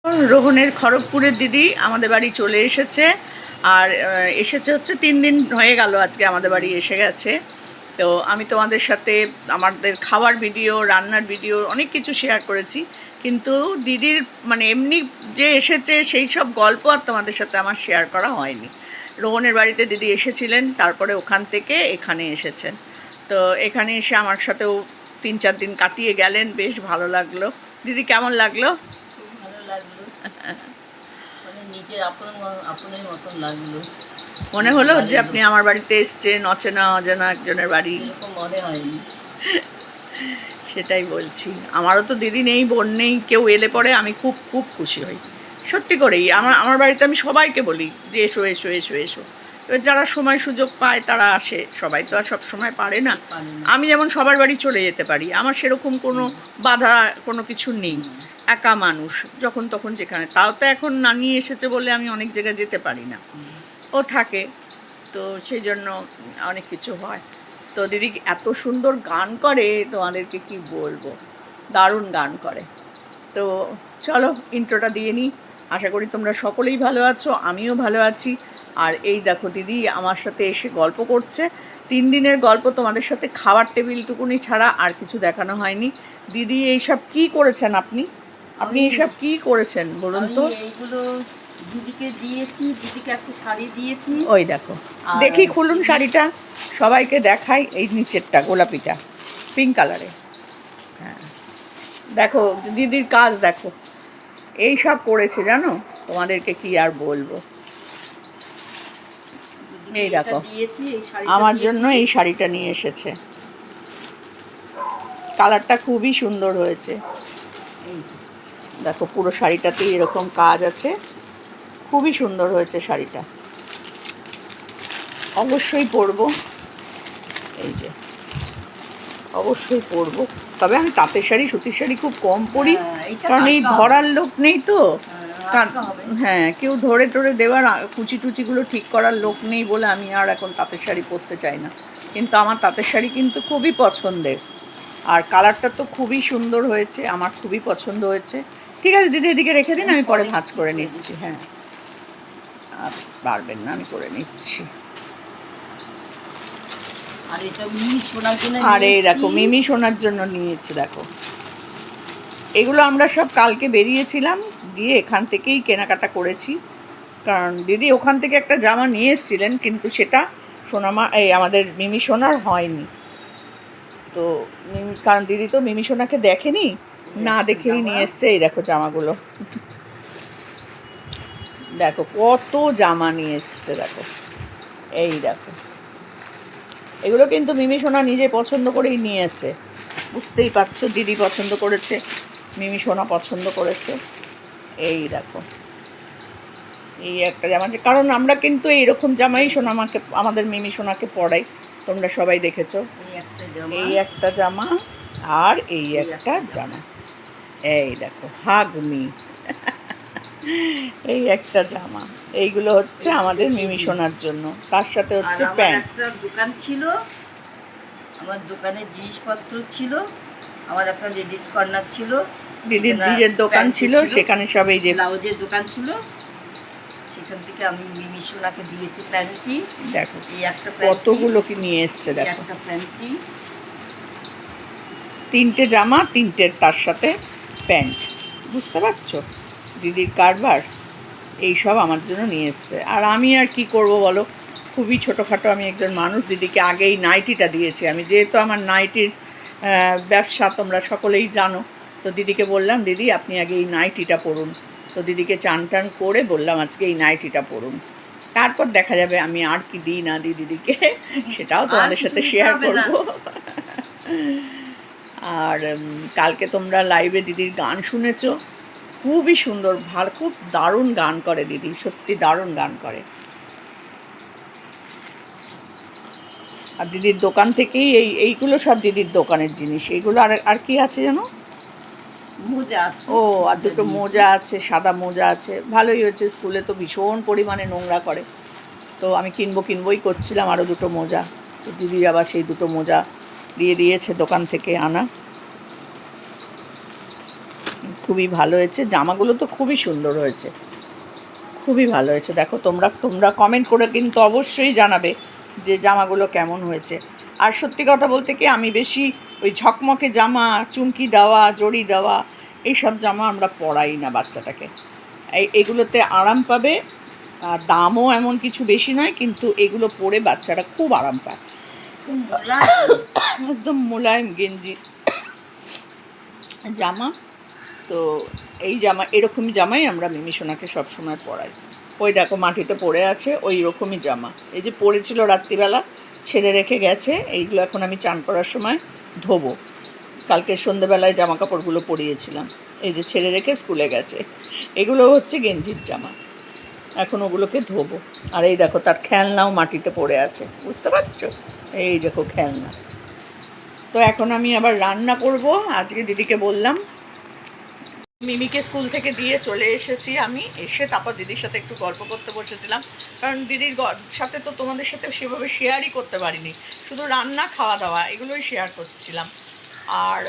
রোহনের খড়গপুরের দিদি আমাদের বাড়ি চলে এসেছে। আর এসেছে হচ্ছে 3 দিন হয়ে গেল, আজকে আমাদের বাড়ি এসে গেছে। তো আমি তোমাদের সাথে আমাদের খাওয়ার ভিডিও, রান্নার ভিডিও অনেক কিছু শেয়ার করেছি, কিন্তু দিদির মানে এমনি যে এসেছে সেই সব গল্প আর তোমাদের সাথে আমার শেয়ার করা হয়নি। রোহনের বাড়িতে দিদি এসেছিলেন, তারপরে ওখান থেকে এখানে এসেছেন। তো এখানে এসে আমার সাথেও 3-4 দিন কাটিয়ে গেলেন, বেশ ভালো লাগলো। দিদি কেমন লাগলো? মনে হলো যে আপনি আমার বাড়িতে এসছেন, অচেনা অজানা একজনের বাড়ি। মনে হয়নি। সেটাই বলছি, আমারও তো দিদি নেই, বোন নেই, কেউ এলে পরে আমি খুব খুব খুশি হই, সত্যি করেই। আমার বাড়িতে আমি সবাইকে বলি যে এসো এসো এসো এসো। এবার যারা সময় সুযোগ পায় তারা আসে, সবাই তো আর সব সময় পারে না। আমি যেমন সবার বাড়ি চলে যেতে পারি, আমার সেরকম কোনো বাধা কোনো কিছু নেই। একা মানুষ, যখন তখন যেখানে। তাও তো এখন নানি এসেছে বলে আমি অনেক জায়গায় যেতে পারি না, ও থাকে, তো সেই জন্য অনেক কিছু হয়। তো দিদি এত সুন্দর গান করে, তোমাদেরকে কি বলবো, দারুণ গান করে। তো চলো ইন্ট্রোটা দিয়ে নিই। আশা করি তোমরা সকলেই ভালো আছো, আমিও ভালো আছি। আর এই দেখো দিদি আমার সাথে এসে গল্প করছে। 3 দিনের গল্প তোমাদের সাথে খাবার টেবিলটুকুনি ছাড়া আর কিছু দেখানো হয়নি। দিদি এইসব কি করেছেন আপনি? এইসব কি করেছেন বলুন তো? এইগুলো দিদিকে দিয়েছি, দিদিকে একটা শাড়ি দিয়েছি। ওই দেখো, দেখি খুলুন শাড়িটা, সবাইকে দেখাই। এই নিচেরটা গোলাপিটা পিঙ্ক কালারে। হ্যাঁ দেখো দিদির কাজ দেখো, এই সব করেছে জানো, তোমাদেরকে কি আর বলবো। এই দেখো আমার জন্য এই শাড়িটা নিয়ে এসেছে, কালারটা খুবই সুন্দর হয়েছে। দেখো পুরো শাড়িটাতে এরকম কাজ আছে, খুবই সুন্দর হয়েছে শাড়িটা, অবশ্যই পরবো। এই যে অবশ্যই পরবো, তবে আমি তাঁতের শাড়ি সুতির শাড়ি খুব কম পরি, কারণ এই ধরার লোক নেই তো। হ্যাঁ, কেউ ধরে টরে দেওয়ার, কুচি টুচিগুলো ঠিক করার লোক নেই বলে আমি আর এখন তাঁতের শাড়ি পরতে চাই না। কিন্তু আমার তাঁতের শাড়ি কিন্তু খুবই পছন্দের, আর কালারটা তো খুবই সুন্দর হয়েছে, আমার খুবই পছন্দ হয়েছে। ঠিক আছে দিদি, এদিকে রেখে দিন, আমি পরে ভাঁজ করে নিচ্ছি। হ্যাঁ আর পারবেন না, আমি করে নিচ্ছি। আর এই দেখো মিমি শোনার জন্য নিয়েছি, দেখো এগুলো আমরা সব কালকে বেরিয়েছিলাম, দিয়ে এখান থেকেই কেনাকাটা করেছি। কারণ দিদি ওখান থেকে একটা জামা নিয়ে এসেছিলেন, কিন্তু সেটা সোনামা আমাদের মিমি সোনার হয়নি। তো কারণ দিদি তো মিমি সোনাকে দেখেনি, না দেখেই নিয়ে এসছে। এই দেখো জামাগুলো, দেখো কত জামা নিয়ে এসছে, দেখো এই দেখো। এগুলো কিন্তু মিমি সোনা নিজে পছন্দ করেই নিয়েছে, বুঝতেই পারছো, দিদি পছন্দ করেছে, মিমি সোনা পছন্দ করেছে। এই দেখো এই একটা জামা আছে, কারণ আমরা কিন্তু এইরকম জামাই সোনামাকে, আমাদের মিমি সোনাকে পরাই, তোমরা সবাই দেখেছো। এই একটা জামা আর এই একটা জামা, এই দেখো হাগমি এই একটা জামা, এইগুলো হচ্ছে আমাদের মিমি সোনার জন্য। তার সাথে হচ্ছে প্যান্ট। একটা দোকান ছিল, আমার দোকানে জিনিসপত্র ছিল, আমার একটা লেডিস কর্নার ছিল, দিদির নিজের দোকান ছিল, সেখানে সব এই যে ব্লাউজের দোকান ছিল, সেখান থেকে আমি মিমি সোনাকে দিয়েছি প্যান্টি। দেখো এই একটা কতগুলো কি নিয়ে এসছে, দেখো একটা প্যান্টি, 3টে জামা, 3টের তার সাথে প্যান্ট, বুঝতে পারছো দিদির কারবার। এইসব আমার জন্য নিয়ে এসছে, আর আমি আর কি করব বলো, খুবই ছোটোখাটো আমি একজন মানুষ। দিদিকে আগেই নাইটিটা দিয়েছি আমি, যেহেতু আমার নাইটির ব্যবসা তোমরা সকলেই জানো। তো দিদিকে বললাম দিদি আপনি আগে এই নাইটিটা পরুন। তো দিদিকে চান টান করে বললাম আজকে এই নাইটিটা পরুন, তারপর দেখা যাবে আমি আর কি দিই না দিই দিদিকে, সেটাও তোমাদের সাথে শেয়ার করব। আর কালকে তোমরা লাইভে দিদির গান শুনেছো, খুবই সুন্দর, ভালো, খুব দারুণ গান করে দিদি, সত্যি দারুণ গান করে। আর দিদির দোকান থেকেই এইগুলো সব দিদির দোকানের জিনিস। এইগুলো আর কি আছে জানো, মোজা আছে। ও আর দুটো মোজা আছে, সাদা মোজা আছে। ভালোই হয়েছে, স্কুলে তো ভীষণ পরিমাণে নোংরা করে, তো আমি কিনবোই করছিলাম আরও দুটো মোজা। তো দিদি আবার সেই দুটো মোজা দিয়ে দিয়েছে দোকান থেকে আনা। খুবই ভালো হয়েছে, জামাগুলো তো খুবই সুন্দর হয়েছে, খুবই ভালো হয়েছে। দেখো তোমরা তোমরা কমেন্ট করে কিন্তু অবশ্যই জানাবে যে জামাগুলো কেমন হয়েছে। আর সত্যি কথা বলতে কি, আমি বেশি ওই ঝকমকে জামা, চুমকি দেওয়া, জড়ি দেওয়া এইসব জামা আমরা পরাই না বাচ্চাটাকে। এগুলোতে আরাম পাবে, আর দামও এমন কিছু বেশি নয়, কিন্তু এগুলো পরে বাচ্চারা খুব আরাম পায়। একদম মোলায়েম গেঞ্জি জামা। তো এই জামা, এরকমই জামাই আমরা মিমিশোনাকে সবসময় পরাই। ওই দেখো মাটিতে পড়ে আছে ওই রকমই জামা, এই যে পড়েছিল রাত্রিবেলা, ছেড়ে রেখে গেছে। এইগুলো এখন আমি চান করার সময় ধোবো। কালকে সন্ধ্যেবেলায় জামা কাপড়গুলো পরিয়েছিলাম, এই যে ছেড়ে রেখে স্কুলে গেছে। এগুলো হচ্ছে গেঞ্জির জামা, এখন ওগুলোকে ধোবো। আর এই দেখো তার খেলনাও মাটিতে পড়ে আছে, বুঝতে পারছো? এই দেখো খেলনা। তো এখন আমি আবার রান্না করব। আজকে দিদিকে বললাম, মিমিকে স্কুল থেকে দিয়ে চলে এসেছি আমি, এসে তারপর দিদির সাথে একটু গল্প করতে বসেছিলাম, কারণ দিদির সাথে তো তোমাদের সাথে সেভাবে শেয়ারই করতে পারিনি, শুধু রান্না খাওয়া দাওয়া এগুলোই শেয়ার করছিলাম। আর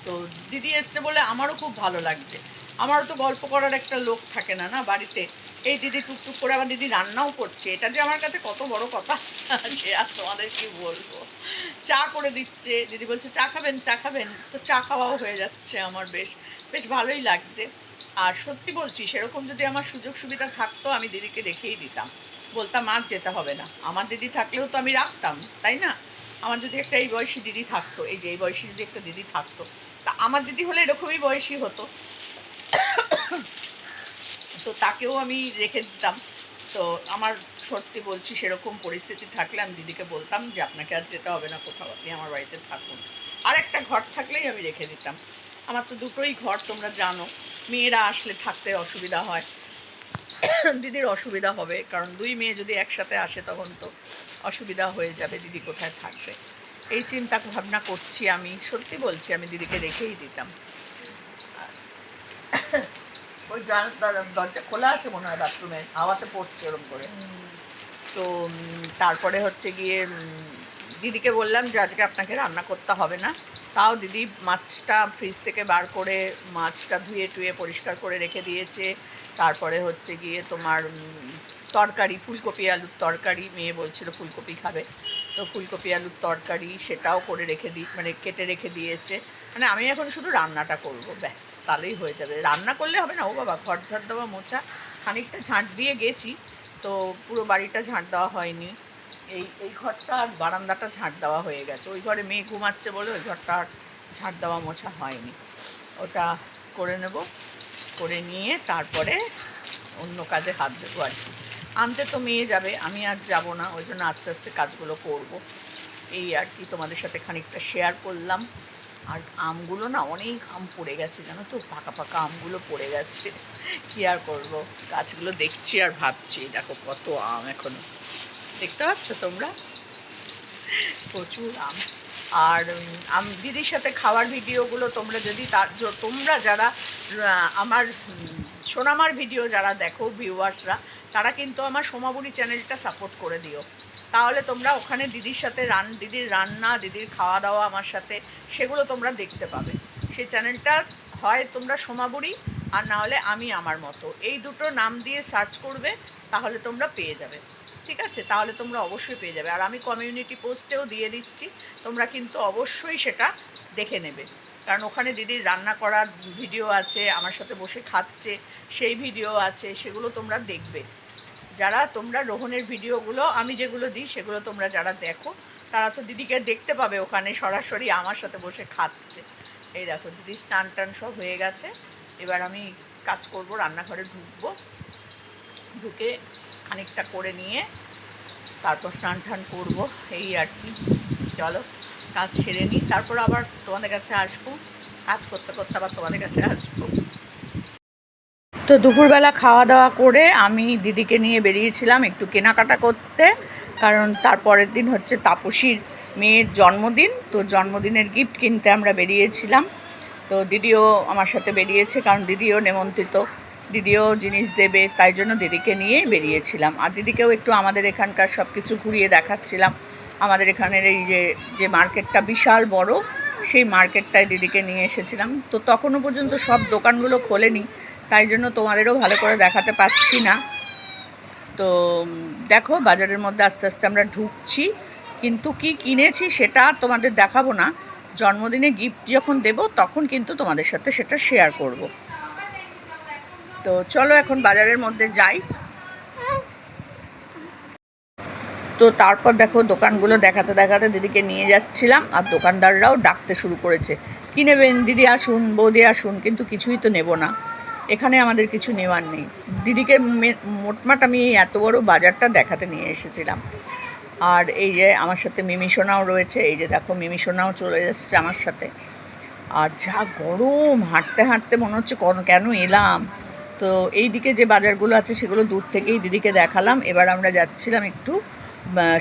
তো দিদি এসছে বলে আমারও খুব ভালো লাগছে। আমারও তো গল্প করার একটা লোক থাকে না না বাড়িতে। এই দিদি টুকটুক করে আবার দিদি রান্নাও করছে, এটা যে আমার কাছে কত বড় কথা সে আর তোমাদের কি বলবো। চা করে দিচ্ছে, দিদি বলছে চা খাবেন, চা খাবেন, তো চা খাওয়াও হয়ে যাচ্ছে আমার, বেশ বেশ ভালোই লাগছে। আর সত্যি বলছি, সেরকম যদি আমার সুযোগ সুবিধা থাকতো আমি দিদিকে রেখেই দিতাম, বলতাম আর যেতে হবে না। আমার দিদি থাকলেও তো আমি রাখতাম, তাই না? আমার যদি একটা এই বয়সী দিদি থাকতো, এই যে এই বয়সী যদি একটা দিদি থাকতো, তা আমার দিদি হলে এরকমই বয়সী হতো, তো তাকেও আমি রেখে দিতাম। তো আমার সত্যি বলছি, সেরকম পরিস্থিতি থাকলে আমি দিদিকে বলতাম যে আপনাকে আর যেতে হবে না কোথাও, আপনি আমার বাড়িতে থাকুন। আর একটা ঘর থাকলেই আমি রেখে দিতাম। আমার তো দুটোই ঘর, তোমরা জানো। মেয়েরা আসলে থাকতে অসুবিধা হয়, দিদির অসুবিধা হবে, কারণ দুই মেয়ে যদি একসাথে আসে তখন তো অসুবিধা হয়ে যাবে, দিদি কোথায় থাকবে। এই চিন্তা ভাবনা করছি আমি, সত্যি বলছি আমি দিদিকে রেখেই দিতাম। ওই দরজা খোলা আছে মনে হয় বাথরুমের, হাওয়াতে পড়ছে ওরকম করে। তো তারপরে হচ্ছে গিয়ে দিদিকে বললাম যে আজকে আপনাকে রান্না করতে হবে না। তাও দিদি মাছটা ফ্রিজ থেকে বার করে মাছটা ধুয়ে টুয়ে পরিষ্কার করে রেখে দিয়েছে। তারপরে হচ্ছে গিয়ে তোমার তরকারি, ফুলকপি আলুর তরকারি, মেয়ে বলছিল ফুলকপি খাবে, তো ফুলকপি আলুর তরকারি সেটাও করে রেখে মানে কেটে রেখে দিয়েছে। মানে আমি এখন শুধু রান্নাটা করব, ব্যাস, তাহলেই হয়ে যাবে। রান্না করলে হবে না, ও বাবা, ঘর ঝাড় দেওয়া মোছা, খানিকটা ঝাঁট দিয়ে গেছি, তো পুরো বাড়িটা ঝাঁট দেওয়া হয়নি। এই ঘরটা আর বারান্দাটা ঝাঁট দেওয়া হয়ে গেছে, ওই ঘরে মেয়ে ঘুমাচ্ছে বলে ওই ঘরটা আর ঝাঁট দেওয়া মোছা হয়নি। ওটা করে নেব, করে নিয়ে তারপরে অন্য কাজে হাত দেবো আর কি। আনতে তো মেয়ে যাবে, আমি আর যাব না, ওই জন্য আস্তে আস্তে কাজগুলো করব। এই আর কি, তোমাদের সাথে খানিকটা শেয়ার করলাম। আর আমগুলো না অনেক আম পড়ে গেছে, জানো তো, পাকা পাকা আমগুলো পড়ে গেছে, কী আর করবো। গাছগুলো দেখছি আর ভাবছি, দেখো কত আম এখনো, দেখতে পাচ্ছ তোমরা, প্রচুর আম। আর দিদির সাথে খাওয়ার ভিডিওগুলো তোমরা যদি তোমরা যারা আমার সোনামার ভিডিও যারা দেখো ভিউয়ার্সরা, তারা কিন্তু আমার সোমাবুড়ি চ্যানেলটা সাপোর্ট করে দিও। তাহলে তোমরা ওখানে দিদির সাথে দিদির রান্না, দিদির খাওয়া দাওয়া আমার সাথে, সেগুলো তোমরা দেখতে পাবে। সেই চ্যানেলটা হয় তোমরা সোমাবুড়ি, আর না হলে আমি আমার মতো, এই দুটো নাম দিয়ে সার্চ করবে, তাহলে তোমরা পেয়ে যাবে। ঠিক আছে, তাহলে তোমরা অবশ্যই পেয়ে যাবে। আর আমি কমিউনিটি পোস্টেও দিয়ে দিচ্ছি, তোমরা কিন্তু অবশ্যই সেটা দেখে নেবে, কারণ ওখানে দিদির রান্না করার ভিডিও আছে, আমার সাথে বসে খাচ্ছে সেই ভিডিও আছে, সেগুলো তোমরা দেখবে। যারা তোমরা রোহনের ভিডিওগুলো আমি যেগুলো দিই সেগুলো তোমরা যারা দেখো, তারা তো দিদিকে দেখতে পাবে ওখানে সরাসরি আমার সাথে বসে খাচ্ছে। এই দেখো দিদি স্নান টান সব হয়ে গেছে, এবার আমি কাজ করব, রান্নাঘরে ঢুকবো, ঢুকে খানিকটা করে নিয়ে তারপর স্নান টান করবো, এই আর কি। চলো কাজ সেরে নিই, তারপর আবার তোমাদের কাছে আসবো, কাজ করতে করতে আবার তোমাদের কাছে আসবো। তো দুপুরবেলা খাওয়া দাওয়া করে আমি দিদিকে নিয়ে বেরিয়েছিলাম একটু কেনাকাটা করতে, কারণ তারপরের দিন হচ্ছে তাপসীর মেয়ের জন্মদিন, তো জন্মদিনের গিফট কিনতে আমরা বেরিয়েছিলাম। তো দিদিও আমার সাথে বেরিয়েছে, কারণ দিদিও নেমন্ত্রিত, দিদিও জিনিস দেবে, তাই জন্য দিদিকে নিয়ে বেরিয়েছিলাম। আর দিদিকেও একটু আমাদের এখানকার সব কিছু ঘুরিয়ে দেখাচ্ছিলাম। আমাদের এখানের এই যে মার্কেটটা বিশাল বড়, সেই মার্কেটটায় দিদিকে নিয়ে এসেছিলাম। তো তখনও পর্যন্ত সব দোকানগুলো খোলেনি, তাই জন্য তোমাদেরও ভালো করে দেখাতে পারছি না। তো দেখো বাজারের মধ্যে আস্তে আস্তে আমরা ঢুকছি, কিন্তু কি কিনেছি সেটা তোমাদের দেখাবো না। জন্মদিনে গিফট যখন দেব তখন কিন্তু তোমাদের সাথে সেটা শেয়ার করব। তো চলো এখন বাজারের মধ্যে যাই। তো তারপর দেখো দোকানগুলো দেখাতে দেখাতে দিদিকে নিয়ে যাচ্ছিলাম, আর দোকানদাররাও ডাকতে শুরু করেছে, কী নেবেন দিদি আসুন, বৌদি আসুন, কিন্তু কিছুই তো নেব না, এখানে আমাদের কিছু নেওয়ার নেই। দিদিকে মোটমাট আমি এই এত বড় বাজারটা দেখাতে নিয়ে এসেছিলাম। আর এই যে আমার সাথে মিমিসোনাও রয়েছে, এই যে দেখো মিমিসোনাও চলে এসছে আমার সাথে। আর যা গরম, হাঁটতে হাঁটতে মনে হচ্ছে কেন এলাম। তো এই দিকে যে বাজারগুলো আছে সেগুলো দূর থেকেই দিদিকে দেখালাম। এবার আমরা যাচ্ছিলাম একটু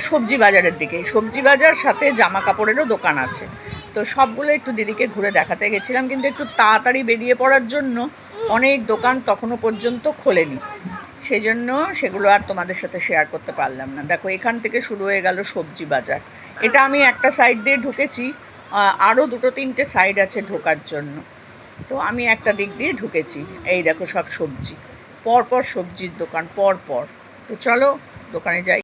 সবজি বাজারের দিকে। সবজি বাজার সাথে জামা কাপড়েরও দোকান আছে, তো সবগুলো একটু দিদিকে ঘুরে দেখাতে গেছিলাম, কিন্তু একটু তাড়াতাড়ি বেরিয়ে পড়ার জন্য অনেক দোকান তখনও পর্যন্ত খোলেনি, সেই জন্য সেগুলো আর তোমাদের সাথে শেয়ার করতে পারলাম না। দেখো এখান থেকে শুরু হয়ে গেল সবজি বাজার। এটা আমি একটা সাইড দিয়ে ঢুকেছি, আরও 2-3টে সাইড আছে ঢোকার জন্য, তো আমি একটা দিক দিয়ে ঢুকেছি। এই দেখো সব সবজি, পরপর সবজির দোকান পরপর। তো চলো দোকানে যাই।